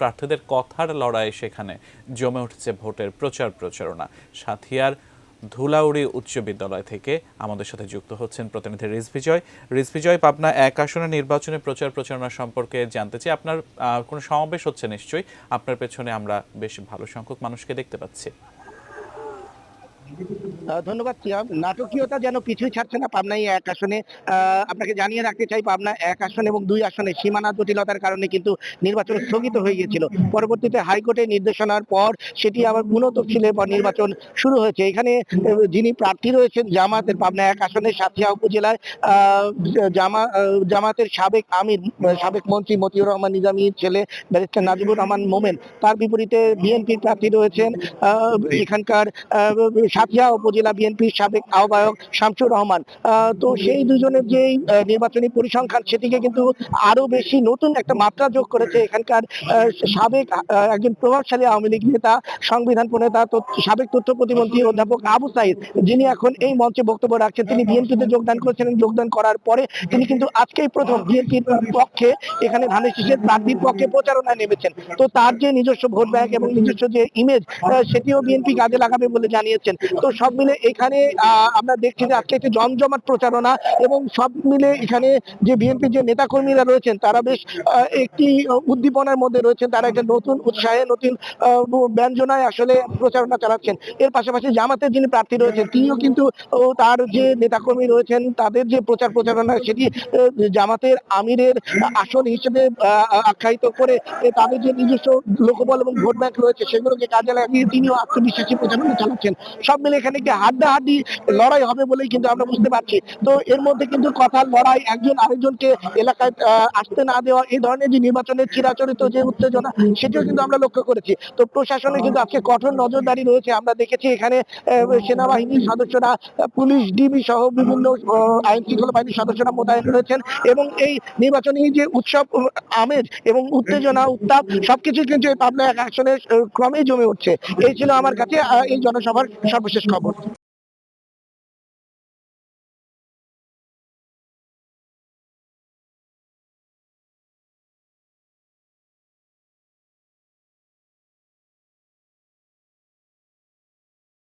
প্রার্থীদের কথার লড়াই সেখানে জমে উঠেছে ভোটের প্রচারণা। সাথিয়ার ধুলাউড়ি উচ্চ বিদ্যালয় থেকে আমাদের সাথে যুক্ত হচ্ছেন প্রতিনিধি রিজভি জয়। পাবনা 1 আসনে নির্বাচনে প্রচারণা সম্পর্কে জানতে চাই। আপনার কোনো সমাবেশ হচ্ছে নিশ্চয়ই, আপনার পেছনে আমরা বেশ ভালো সংখ্যক মানুষকে দেখতে পাচ্ছি। ধন্যবাদ সিয়াম। নাটকীয়তা যেন কিছুই ছাড়ছে না পাবনায় 1 আসনে। আপনাকে জানিয়ে রাখতে চাই, পাবনা 1 আসন এবং 2 আসনে সীমানা জটিলতার কারণে কিন্তু নির্বাচন স্থগিত হয়ে গিয়েছিল। পরবর্তীতে হাইকোর্টের নির্দেশনার পর সেটি আবার পুনঃতফসিলের পর নির্বাচন শুরু হয়েছে। এখানে যিনি প্রার্থী রয়েছেন জামাতের পাবনা 1 আসনে সাঁথিয়া উপজেলায় জামাতের সাবেক আমির, সাবেক মন্ত্রী মতিউর রহমান নিজামীর ছেলে ব্যারিস্টার নাজিবুর রহমান মোমেন, তার বিপরীতে বিএনপির প্রার্থী রয়েছেন এখানকার সাঁথিয়া উপজেলা বিএনপির সাবেক আহ্বায়ক শামসুর রহমান। তো সেই দুজনের যে নির্বাচনী পরিসংখ্যান, সেটিকে কিন্তু আরো বেশি নতুন একটা মাত্রা যোগ করেছে এখানকার সাবেক একজন প্রভাবশালী আওয়ামী লীগ নেতা, সংবিধান প্রণেতা, সাবেক তথ্য প্রতিমন্ত্রী অধ্যাপক আবু সাইদ, যিনি এখন এই মঞ্চে বক্তব্য রাখছেন। তিনি বিএনপিতে যোগদান করেছিলেন। যোগদান করার পরে তিনি কিন্তু আজকেই প্রথম বিএনপির পক্ষে, এখানে ধানের শীষের প্রার্থীর পক্ষে প্রচারণায় নেমেছেন। তো তার যে নিজস্ব ভোট ব্যাংক এবং নিজস্ব যে ইমেজ, সেটিও বিএনপি কাজে লাগাবে বলে জানিয়েছেন। তো সব মিলে এখানে আমরা দেখছি যে আজকে একটি জমজমাট প্রচারণা, এবং সব মিলে এখানে যে বিএনপির যে নেতাকর্মীরা রয়েছেন তারা বেশ একটি উদ্দীপনার মধ্যে রয়েছেন। তারা একটা নতুন উৎসাহে, নতুন ব্যঞ্জনায় আসলে প্রচারণা চালাচ্ছেন। এর পাশাপাশি জামাতের যিনি প্রার্থী রয়েছেন তিনিও কিন্তু তার যে নেতাকর্মী রয়েছেন তাদের যে প্রচারণা, সেটি জামাতের আমিরের আসন হিসেবে আখ্যায়িত করে তাদের যে নিজস্ব লোকবল এবং ভোট ব্যাংক রয়েছে সেগুলোকে কাজে লাগিয়ে তিনিও আত্মবিশ্বাসী প্রচারণা চালাচ্ছেন। সব মিলে এখানে একটি হাড্ডাহাড্ডি লড়াই হবে বলেই কিন্তু আমরা বুঝতে পারছি। তো এর মধ্যে কিন্তু কথার লড়াই, একজন আরেকজনকে এলাকায় আসতে না দেওয়া, এই ধরনের যে নির্বাচনের চিরাচরিত যে উত্তেজনা, সেটিও কিন্তু আমরা লক্ষ্য করেছি। তো প্রশাসনে কিন্তু আজকে কঠোর নজরদারি রয়েছে। আমরা দেখেছি এখানে সেনাবাহিনীর সদস্যরা, পুলিশ, ডিবি সহ বিভিন্ন আইন শৃঙ্খলা বাহিনীর সদস্যরা মোতায়েন রয়েছেন, এবং এই নির্বাচনী যে উৎসব আমেজ এবং উত্তেজনা, উত্তাপ সবকিছু কিন্তু এই পাবনা 1 আসনে ক্রমেই জমে উঠছে। এই ছিল আমার কাছে এই জনসভার সর্বশেষ খবর।